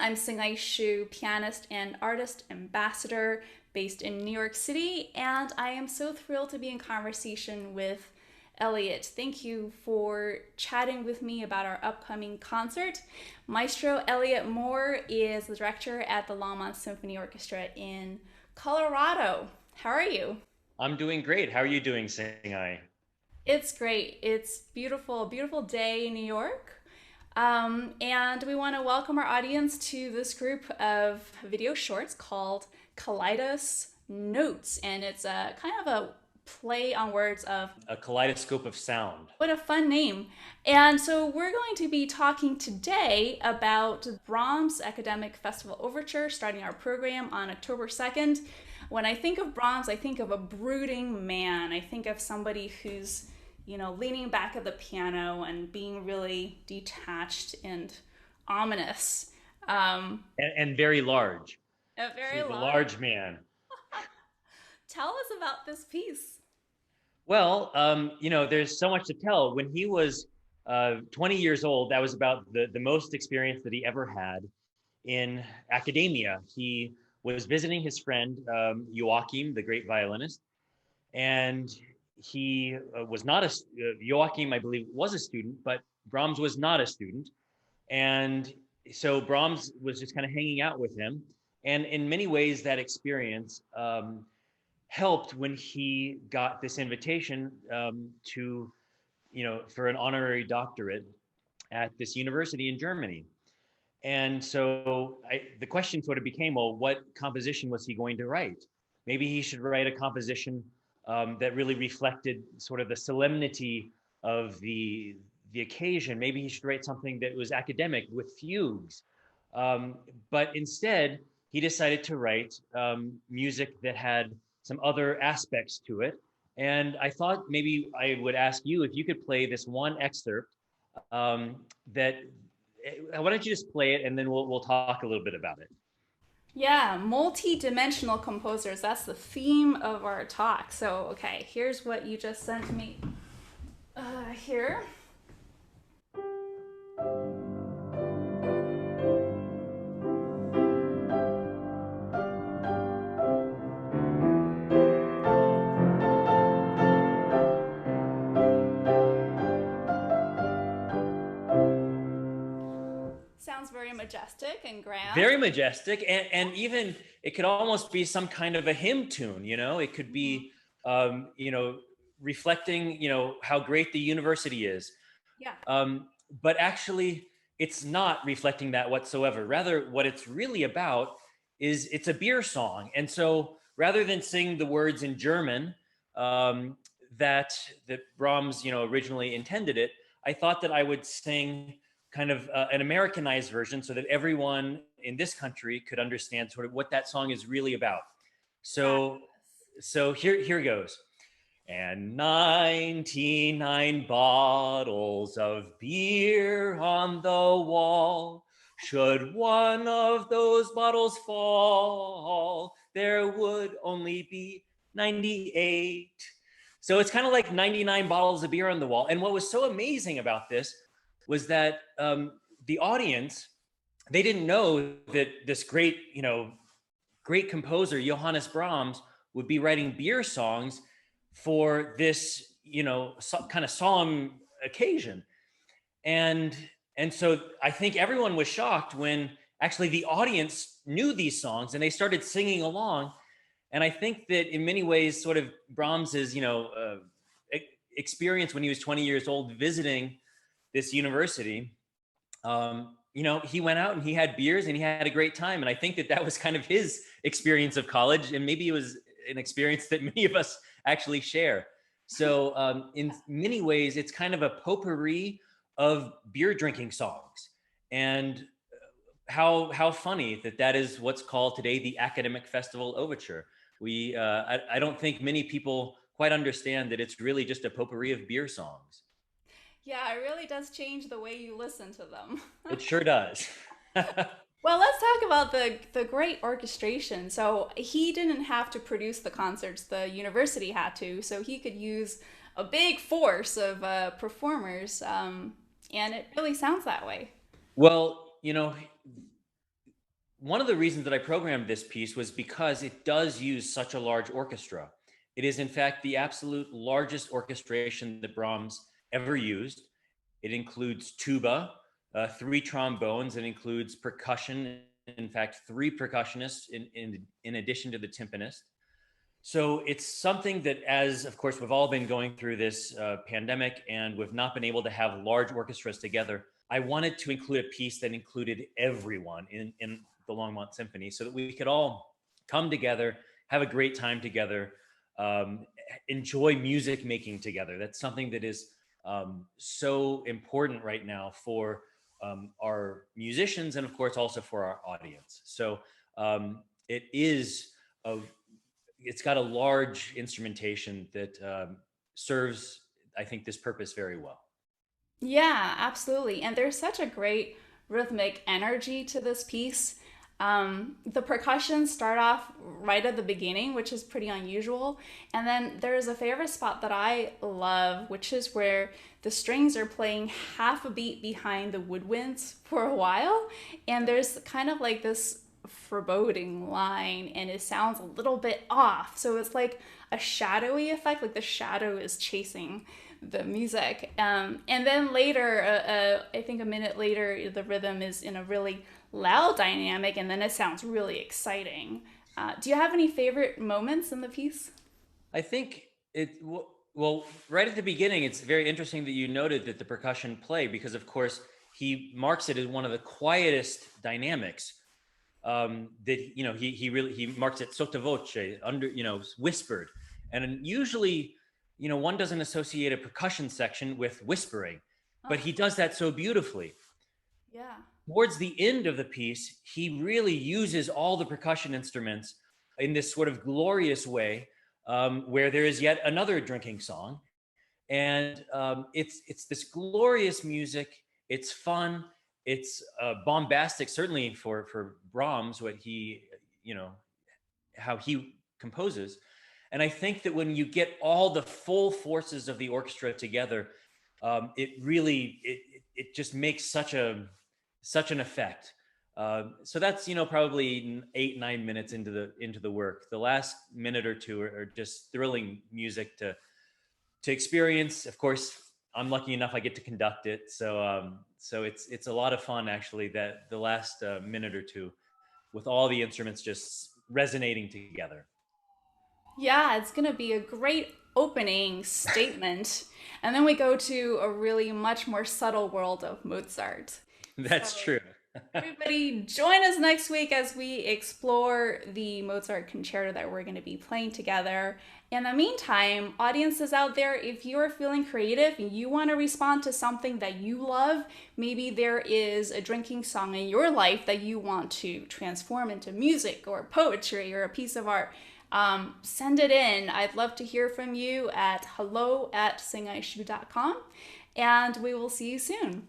I'm Hsing-ay Hsu, pianist and artist ambassador based in New York City, and I am so thrilled to be in conversation with Elliot. Thank you for chatting with me about our upcoming concert. Maestro Elliot Moore is the director at the Longmont Symphony Orchestra in Colorado. How are you? I'm doing great. How are you doing, Sing-ay? It's great. It's beautiful, beautiful day in New York. And we want to welcome our audience to this group of video shorts called Kaleidos Notes. And it's a kind of a play on words of A kaleidoscope of sound. what a fun name. And so we're going to be talking today about Brahms' Academic Festival Overture, starting our program on October 2nd. When I think of Brahms, I think of a brooding man. I think of somebody who's, leaning back at the piano and being really detached and ominous. Um, And very large. a very He's a large. large man. Tell us about this piece. Well, there's so much to tell. When he was 20 years old, that was about the most experience that he ever had in academia. He was visiting his friend, Joachim, the great violinist, and he was not Joachim, I believe, was a student, but Brahms was not a student. And so Brahms was just kind of hanging out with him. And in many ways, that experience helped when he got this invitation for an honorary doctorate at this university in Germany. And so the question sort of became, well, what composition was he going to write? Maybe he should write a composition that really reflected sort of the solemnity of the occasion. Maybe he should write something that was academic with fugues. Um, but instead, he decided to write music that had some other aspects to it. And I thought maybe I would ask you if you could play this one excerpt that why don't you just play it and then we'll talk a little bit about it. Yeah, multi-dimensional composers. That's the theme of our talk. So, okay, here's what you just sent me here. Sounds very majestic and grand. Very majestic, and even it could almost be some kind of a hymn tune. It could Mhm. be reflecting how great the university is. Yeah. But actually, it's not reflecting that whatsoever. Rather, what it's really about is it's a beer song. And so rather than sing the words in German um, that Brahms originally intended it, I thought that I would sing kind of an Americanized version so that everyone in this country could understand sort of what that song is really about. So Fabulous. so here goes. And 99 bottles of beer on the wall. Should one of those bottles fall, there would only be 98. So it's kind of like 99 bottles of beer on the wall. And what was so amazing about this was that the audience, they didn't know that this great composer, Johannes Brahms, would be writing beer songs for this, kind of solemn occasion. And and so I think everyone was shocked when actually the audience knew these songs and they started singing along. And I think that in many ways, sort of Brahms's, experience when he was 20 years old visiting this university, he went out and he had beers and he had a great time. And I think that that was kind of his experience of college. And maybe it was an experience that many of us actually share. So, in many ways, it's kind of a potpourri of beer drinking songs. And how funny that that is what's called today the Academic Festival Overture. I don't think many people quite understand that it's really just a potpourri of beer songs. Yeah, it really does change the way you listen to them. It sure does. Well, let's talk about the great orchestration. So he didn't have to produce the concerts; the university had to. So he could use a big force of performers, and it really sounds that way. Well, one of the reasons that I programmed this piece was because it does use such a large orchestra. It is, in fact, the absolute largest orchestration that Brahms ever used. It includes tuba, three trombones, it includes percussion, in fact, three percussionists in addition to the timpanist. So it's something that, as of course, we've all been going through this pandemic and we've not been able to have large orchestras together. I wanted to include a piece that included everyone in the Longmont Symphony so that we could all come together, have a great time together, enjoy music making together. That's something that is so important right now for our musicians and, of course, also for our audience. So it is a it's got a large instrumentation that serves, I think, this purpose very well. Yeah, absolutely. And there's such a great rhythmic energy to this piece. The percussion start off right at the beginning, which is pretty unusual. And then there's a favorite spot that I love, which is where the strings are playing half a beat behind the woodwinds for a while. And there's kind of like this foreboding line, and it sounds a little bit off. So it's like a shadowy effect, like the shadow is chasing the music. And then later, I think a minute later, the rhythm is in a really loud dynamic, and then it sounds really exciting. Do you have any favorite moments in the piece? I think well, right at the beginning, it's very interesting that you noted that the percussion play, because, of course, he marks it as one of the quietest dynamics. That he marks it sottovoce, under, whispered, and usually, one doesn't associate a percussion section with whispering, but Oh, he does that so beautifully. yeah. Towards the end of the piece, he really uses all the percussion instruments in this sort of glorious way, where there is yet another drinking song, and it's this glorious music. It's fun. It's bombastic, certainly for Brahms, what he, how he composes. And I think that when you get all the full forces of the orchestra together, it really it just makes such an effect. So that's, probably 8-9 minutes into the work. The last minute or two are just thrilling music to experience. Of course, I'm lucky enough I get to conduct it, so it's a lot of fun, actually. That the last minute or two, with all the instruments just resonating together. Yeah, it's going to be a great opening statement. And then we go to a really much more subtle world of Mozart. That's So true. everybody, join us next week as we explore the Mozart concerto that we're going to be playing together. In the meantime, audiences out there, if you're feeling creative and you want to respond to something that you love, maybe there is a drinking song in your life that you want to transform into music or poetry or a piece of art, send it in. I'd love to hear from you at hello@hsingayhsu.com, and we will see you soon.